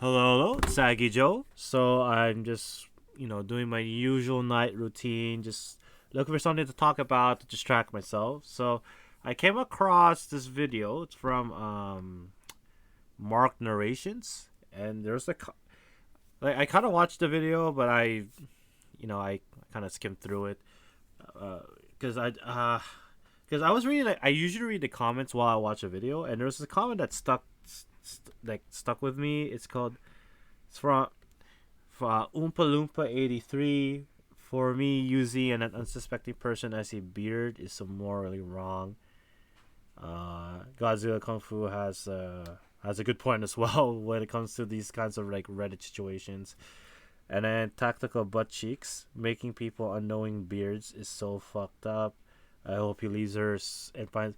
Hello, hello, it's Saggy Joe. So I'm just, doing my usual night routine, just looking for something to talk about to distract myself. So I came across this video. It's from Mark Narrations, and there's like I kind of watched the video, but I kind of skimmed through it because I was reading. Like, I usually read the comments while I watch a video, and there was a comment that stuck with me. It's from Oompa Loompa 83. For me, using an unsuspecting person as a beard is so morally wrong. Godzilla Kung Fu has a good point as well when it comes to these kinds of like Reddit situations. And then tactical butt cheeks, making people unknowing beards is so fucked up. I hope he leaves her and finds,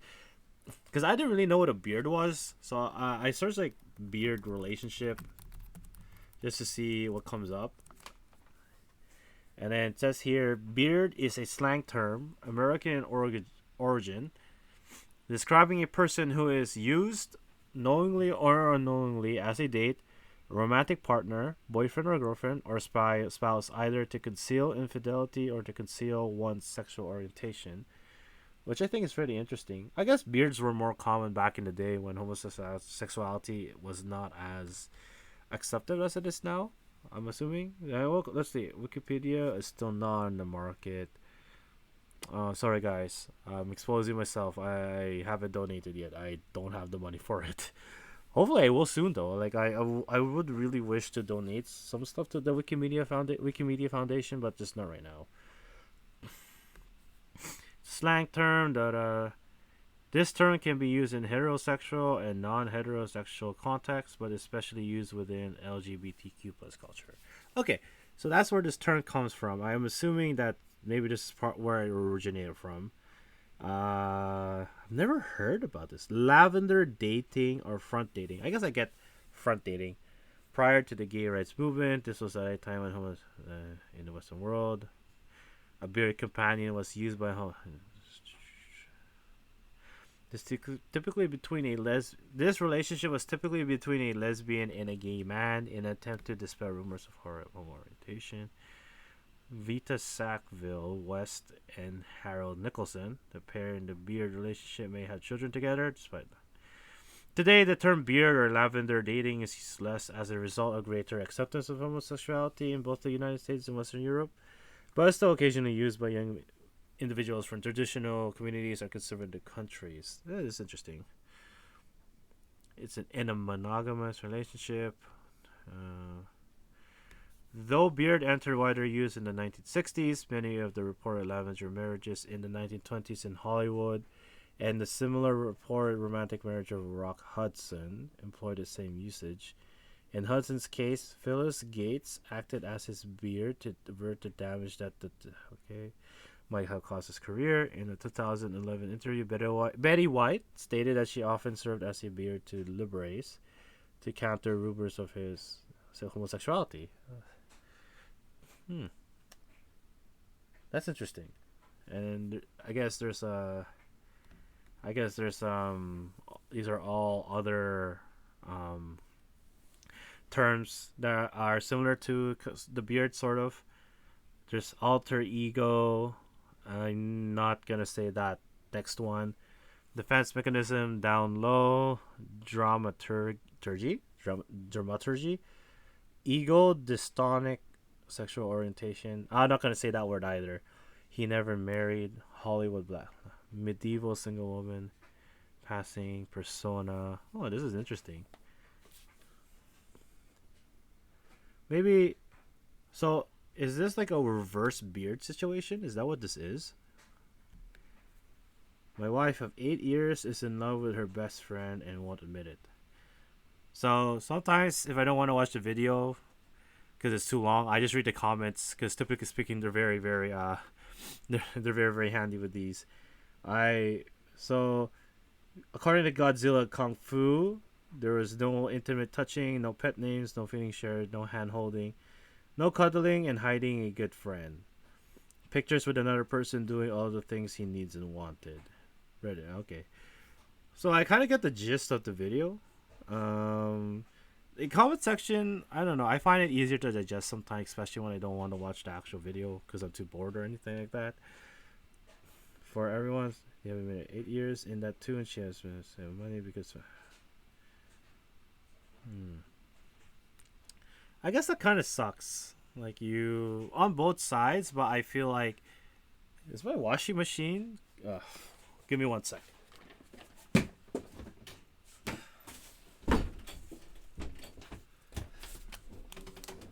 because I didn't really know what a beard was, so I searched like beard relationship just to see what comes up. And then it says here, beard is a slang term, American in origin, describing a person who is used knowingly or unknowingly as a date, romantic partner, boyfriend or girlfriend, or spouse, either to conceal infidelity or to conceal one's sexual orientation, which I think is pretty interesting. I guess beards were more common back in the day when homosexuality was not as accepted as it is now. I'm assuming. Yeah, well, let's see. Wikipedia is still not on the market. Sorry guys, I'm exposing myself. I haven't donated yet. I don't have the money for it. Hopefully, I will soon though. Like I would really wish to donate some stuff to the Wikimedia Foundation, but just not right now. Slang term that this term can be used in heterosexual and non-heterosexual contexts, but especially used within LGBTQ plus culture. Okay, so that's where this term comes from. I am assuming that maybe this is part where it originated from. I've never heard about this. Lavender dating or front dating. I guess I get front dating. Prior to the gay rights movement, this was at a time when in the Western world, a bearded companion was used by typically between a this relationship was typically between a lesbian and a gay man in an attempt to dispel rumors of homoorientation. Vita Sackville West and Harold Nicholson, the pair in the beard relationship, may have children together. Despite today, the term beard or lavender dating is used less as a result of greater acceptance of homosexuality in both the United States and Western Europe, but is still occasionally used by young individuals from traditional communities or conservative countries. That is interesting. It's in a monogamous relationship. Uh, Though beard entered wider use in the 1960s, many of the reported lavender marriages in the 1920s in Hollywood and the similar reported romantic marriage of Rock Hudson employed the same usage. In Hudson's case, Phyllis Gates acted as his beard to avert the damage that might have caused his career. In a 2011 interview, Betty White stated that she often served as a beard to liberes to counter rumors of his homosexuality. Hmm, that's interesting. And I guess there's these are all other um terms that are similar to the beard sort of. There's alter ego. I'm not gonna say that next one. Defense mechanism down low. Dramaturgy. Dramaturgy. Ego dystonic sexual orientation. I'm not gonna say that word either. He never married. Hollywood black. Medieval single woman. Passing persona. Oh, this is interesting. Maybe so. Is this like a reverse beard situation? Is that what this is? My wife of 8 years is in love with her best friend and won't admit it. So sometimes if I don't want to watch the video because it's too long, I just read the comments because typically speaking, they're very very they're very very handy with these. I so according to Godzilla Kung Fu, there was no intimate touching, no pet names, no feelings shared, no hand holding, no cuddling, and hiding a good friend. Pictures with another person doing all the things he needs and wanted. Reddit, okay. So I kind of get the gist of the video. Um, the comment section, I don't know. I find it easier to digest sometimes, especially when I don't want to watch the actual video because I'm too bored or anything like that. For everyone, you have been 8 years in that too, and she has been saving money because. Hmm. I guess that kind of sucks. Like you on both sides, but I feel like is my washing machine. Give me 1 sec.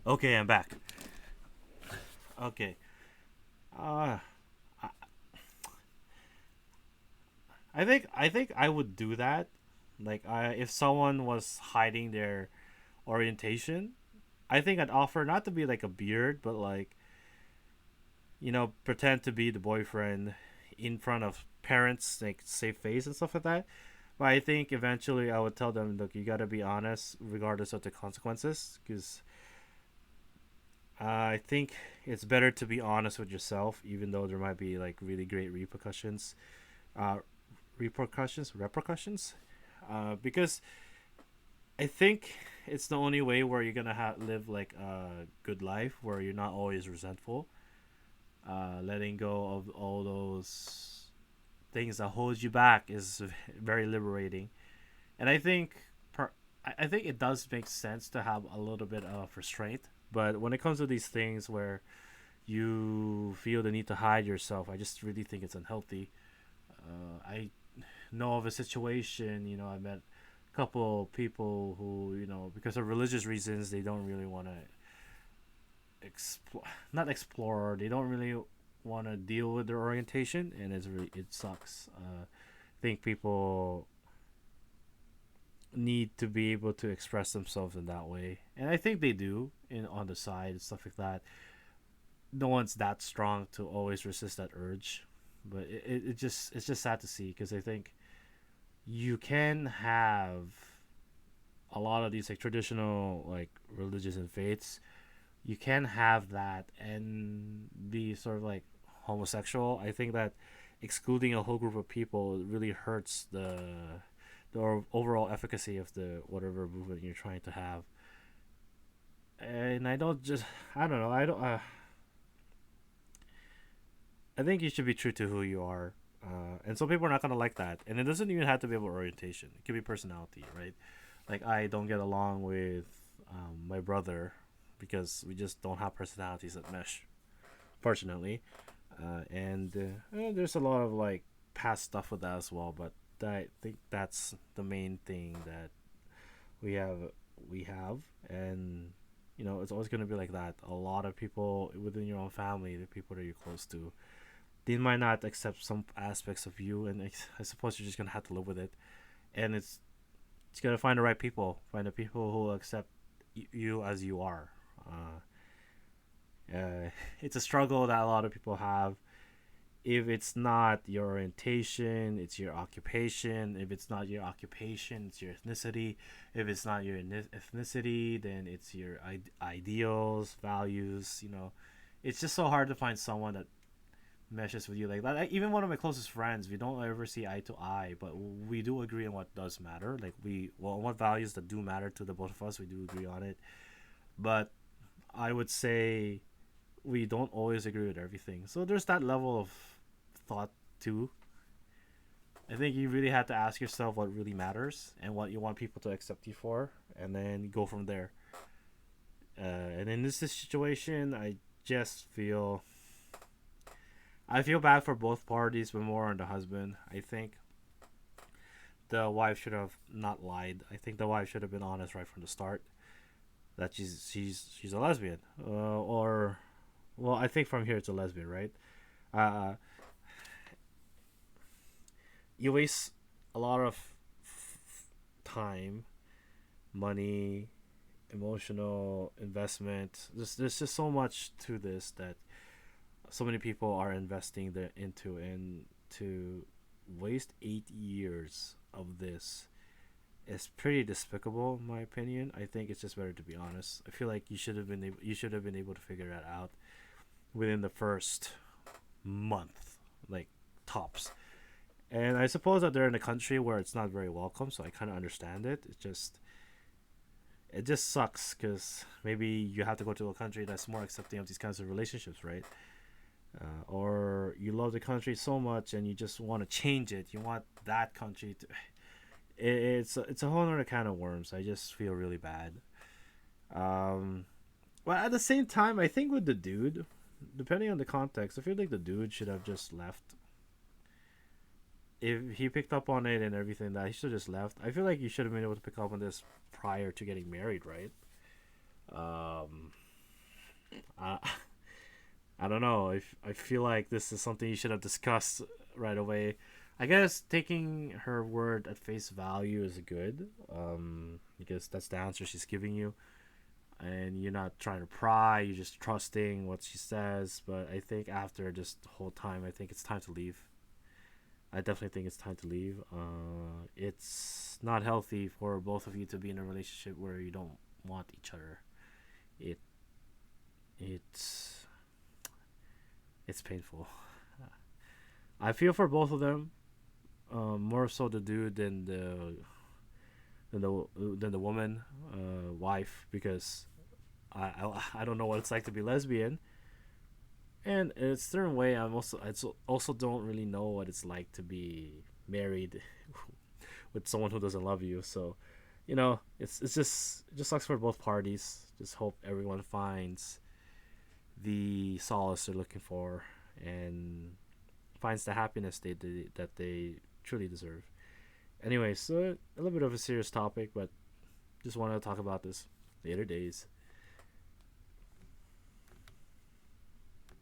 Okay, I'm back. Okay. Uh I, I think I would do that. Like if someone was hiding their orientation, I think I'd offer not to be like a beard, but like pretend to be the boyfriend in front of parents, like save face and stuff like that. But I think eventually I would tell them, look, you gotta be honest, regardless of the consequences, because I think it's better to be honest with yourself, even though there might be like really great repercussions, uh, repercussions, because I think it's the only way where you're gonna live like a good life where you're not always resentful, letting go of all those things that hold you back is very liberating. And I think I think it does make sense to have a little bit of restraint. But when it comes to these things where you feel the need to hide yourself, I just really think it's unhealthy. I know of a situation, I met a couple people who, because of religious reasons, they don't really want to explore, not explore, they don't really want to deal with their orientation, and it sucks. I think people need to be able to express themselves in that way, and I think they do in on the side and stuff like that. No one's that strong to always resist that urge, but it's just sad to see because I think you can have a lot of these like traditional like religious and faiths. You can have that and be sort of like homosexual. I think that excluding a whole group of people really hurts the overall efficacy of the whatever movement you're trying to have. And I don't know, I think you should be true to who you are. And some people are not gonna like that, and it doesn't even have to be about orientation. It could be personality, right? Like I don't get along with my brother because we just don't have personalities that mesh, fortunately. And there's a lot of like past stuff with that as well. But I think that's the main thing that we have we have, and it's always gonna be like that. A lot of people within your own family, the people that you're close to, they might not accept some aspects of you, and I suppose you're just gonna have to live with it. And it's gonna find the right people, find the people who will accept you as you are. It's a struggle that a lot of people have. If it's not your orientation, it's your occupation. If it's not your occupation, it's your ethnicity. If it's not your ethnicity, then it's your ideals, values. It's just so hard to find someone that meshes with you like that. Like, even one of my closest friends, we don't ever see eye to eye, but we do agree on what does matter. Like what values that do matter to the both of us, we do agree on it. But I would say we don't always agree with everything. So there's that level of thought too. I think you really have to ask yourself what really matters and what you want people to accept you for, and then go from there. And in this situation, I feel bad for both parties, but more on the husband. I think the wife should have not lied. I think the wife should have been honest right from the start that she's a lesbian, or well, I think from here it's a lesbian, right? Uh, you waste a lot of time, money, emotional investment. There's just so much to this that so many people are investing into, and to waste 8 years of this is pretty despicable in my opinion. I think it's just better to be honest. I feel like you should have been able to figure that out within the first month, like tops. And I suppose that they're in a country where it's not very welcome, so I kind of understand it. It's just it just sucks because maybe you have to go to a country that's more accepting of these kinds of relationships, right? Or you love the country so much and you just want to change it. You want that country to. It's a whole other kind of worms. I just feel really bad. Um, but at the same time, I think with the dude, depending on the context, I feel like the dude should have just left. If he picked up on it and everything, that he should have just left. I feel like you should have been able to pick up on this prior to getting married, right? Um, I, I don't know. I feel like this is something you should have discussed right away. I guess taking her word at face value is good, because that's the answer she's giving you, and you're not trying to pry. You're just trusting what she says. But I think after this whole time, I think it's time to leave. I definitely think it's time to leave. It's not healthy for both of you to be in a relationship where you don't want each other. It it's it's painful. I feel for both of them. More so the dude than the woman, wife, because I don't know what it's like to be lesbian, and in a certain way I also don't really know what it's like to be married with someone who doesn't love you. So, it just sucks for both parties. Just hope everyone finds the solace they're looking for and finds the happiness that they truly deserve. Anyway, so a little bit of a serious topic, but just wanted to talk about this later days.